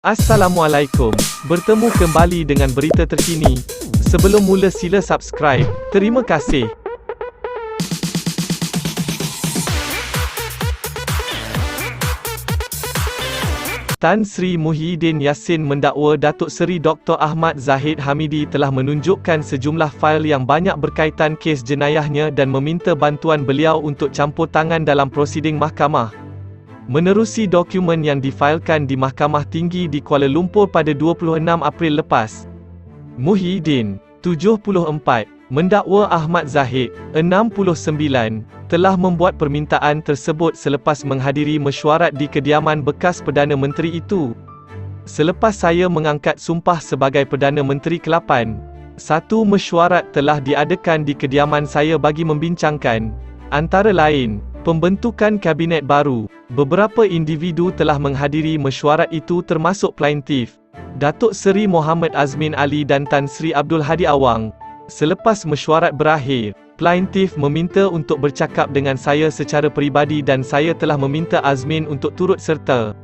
Assalamualaikum, bertemu kembali dengan berita terkini. Sebelum mula sila subscribe. Terima kasih. Tan Sri Muhyiddin Yassin mendakwa Datuk Seri Dr. Ahmad Zahid Hamidi telah menunjukkan sejumlah fail yang banyak berkaitan kes jenayahnya dan meminta bantuan beliau untuk campur tangan dalam prosiding mahkamah. Menerusi dokumen yang difailkan di Mahkamah Tinggi di Kuala Lumpur pada 26 April lepas, Muhyiddin, 74, mendakwa Ahmad Zahid, 69, telah membuat permintaan tersebut selepas menghadiri mesyuarat di kediaman bekas Perdana Menteri itu. Selepas saya mengangkat sumpah sebagai Perdana Menteri ke-8, satu mesyuarat telah diadakan di kediaman saya bagi membincangkan, antara lain, pembentukan kabinet baru. Beberapa individu telah menghadiri mesyuarat itu termasuk plaintiff, Datuk Seri Mohamed Azmin Ali dan Tan Sri Abdul Hadi Awang. Selepas mesyuarat berakhir, plaintiff meminta untuk bercakap dengan saya secara peribadi dan saya telah meminta Azmin untuk turut serta.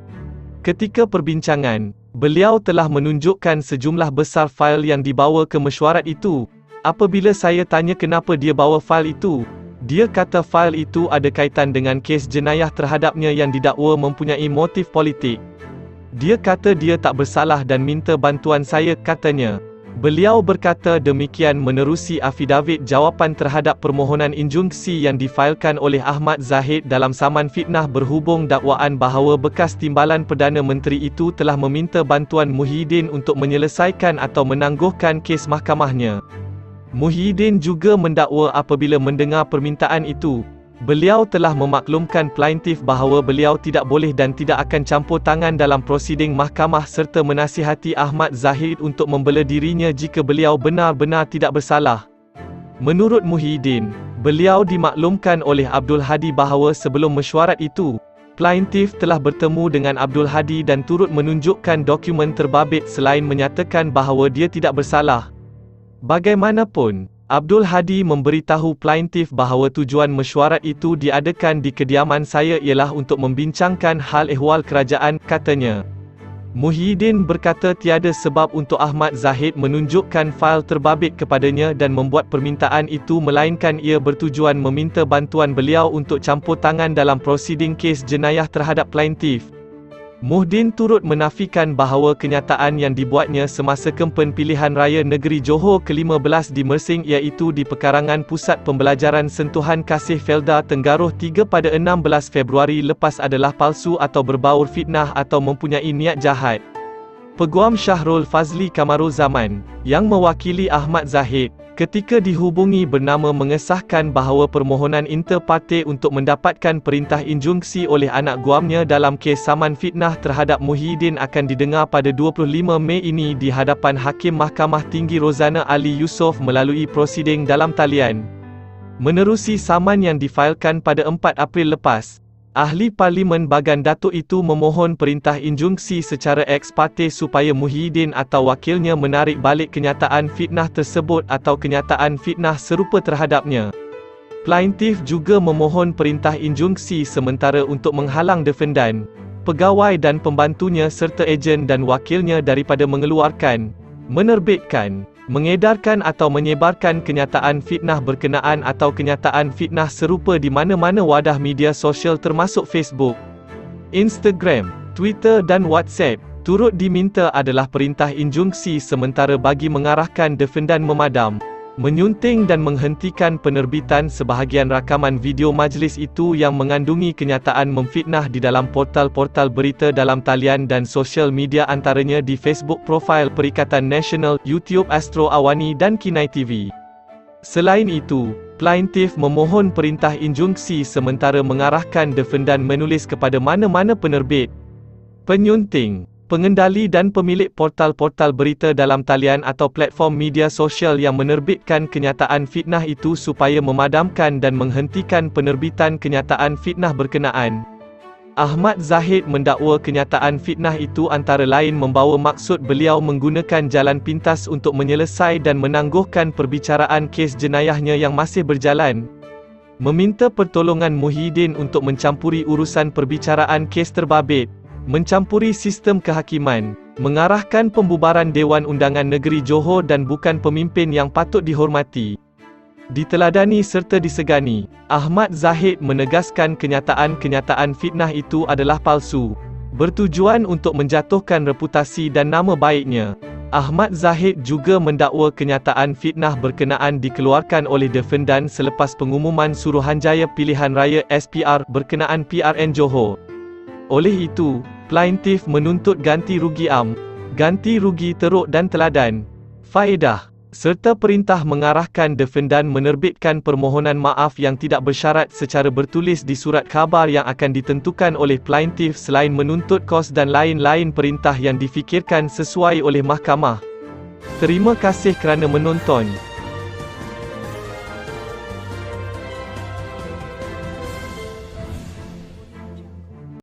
Ketika perbincangan, beliau telah menunjukkan sejumlah besar fail yang dibawa ke mesyuarat itu. Apabila saya tanya kenapa dia bawa fail itu, dia kata fail itu ada kaitan dengan kes jenayah terhadapnya yang didakwa mempunyai motif politik. Dia kata dia tak bersalah dan minta bantuan saya, katanya. Beliau berkata demikian menerusi afidavit jawapan terhadap permohonan injunksi yang difailkan oleh Ahmad Zahid dalam saman fitnah berhubung dakwaan bahawa bekas timbalan Perdana Menteri itu telah meminta bantuan Muhyiddin untuk menyelesaikan atau menangguhkan kes mahkamahnya. Muhyiddin juga mendakwa apabila mendengar permintaan itu, beliau telah memaklumkan plaintiff bahawa beliau tidak boleh dan tidak akan campur tangan dalam prosiding mahkamah serta menasihati Ahmad Zahid untuk membela dirinya jika beliau benar-benar tidak bersalah. Menurut Muhyiddin, beliau dimaklumkan oleh Abdul Hadi bahawa sebelum mesyuarat itu, plaintiff telah bertemu dengan Abdul Hadi dan turut menunjukkan dokumen terbabit selain menyatakan bahawa dia tidak bersalah. Bagaimanapun, Abdul Hadi memberitahu plaintiff bahawa tujuan mesyuarat itu diadakan di kediaman saya ialah untuk membincangkan hal ehwal kerajaan, katanya. Muhyiddin berkata tiada sebab untuk Ahmad Zahid menunjukkan fail terbabit kepadanya dan membuat permintaan itu melainkan ia bertujuan meminta bantuan beliau untuk campur tangan dalam prosiding kes jenayah terhadap plaintiff. Muhyiddin turut menafikan bahawa kenyataan yang dibuatnya semasa kempen pilihan raya negeri Johor ke-15 di Mersing iaitu di Pekarangan Pusat Pembelajaran Sentuhan Kasih Felda Tenggaruh 3 pada 16 Februari lepas adalah palsu atau berbaur fitnah atau mempunyai niat jahat. Peguam Syahrul Fazli Kamaruzaman, yang mewakili Ahmad Zahid, ketika dihubungi bernama mengesahkan bahawa permohonan interparti untuk mendapatkan perintah injunksi oleh anak guamnya dalam kes saman fitnah terhadap Muhyiddin akan didengar pada 25 Mei ini di hadapan Hakim Mahkamah Tinggi Rozana Ali Yusof melalui prosiding dalam talian. Menerusi saman yang difailkan pada 4 April lepas, Ahli Parlimen Bagan Datuk itu memohon perintah injunksi secara ex parte supaya Muhyiddin atau wakilnya menarik balik kenyataan fitnah tersebut atau kenyataan fitnah serupa terhadapnya. Plaintiff juga memohon perintah injunksi sementara untuk menghalang defendan, pegawai dan pembantunya serta ejen dan wakilnya daripada mengeluarkan, menerbitkan, mengedarkan atau menyebarkan kenyataan fitnah berkenaan atau kenyataan fitnah serupa di mana-mana wadah media sosial termasuk Facebook, Instagram, Twitter dan WhatsApp. Turut diminta adalah perintah injunksi sementara bagi mengarahkan defendan memadam, menyunting dan menghentikan penerbitan sebahagian rakaman video majlis itu yang mengandungi kenyataan memfitnah di dalam portal-portal berita dalam talian dan sosial media antaranya di Facebook profil Perikatan Nasional, YouTube Astro Awani dan Kinai TV. Selain itu, plaintiff memohon perintah injunksi sementara mengarahkan defendan menulis kepada mana-mana penerbit, penyunting, pengendali dan pemilik portal-portal berita dalam talian atau platform media sosial yang menerbitkan kenyataan fitnah itu supaya memadamkan dan menghentikan penerbitan kenyataan fitnah berkenaan. Ahmad Zahid mendakwa kenyataan fitnah itu antara lain membawa maksud beliau menggunakan jalan pintas untuk menyelesai dan menangguhkan perbicaraan kes jenayahnya yang masih berjalan, meminta pertolongan Muhyiddin untuk mencampuri urusan perbicaraan kes terbabit, mencampuri sistem kehakiman, mengarahkan pembubaran Dewan Undangan Negeri Johor dan bukan pemimpin yang patut dihormati. Diteladani serta disegani, Ahmad Zahid menegaskan kenyataan-kenyataan fitnah itu adalah palsu, bertujuan untuk menjatuhkan reputasi dan nama baiknya. Ahmad Zahid juga mendakwa kenyataan fitnah berkenaan dikeluarkan oleh defendan selepas pengumuman Suruhanjaya Pilihan Raya SPR berkenaan PRN Johor. Oleh itu, plaintif menuntut ganti rugi ganti rugi teruk dan teladan, faedah, serta perintah mengarahkan defendan menerbitkan permohonan maaf yang tidak bersyarat secara bertulis di surat khabar yang akan ditentukan oleh plaintif selain menuntut kos dan lain-lain perintah yang difikirkan sesuai oleh mahkamah. Terima kasih kerana menonton.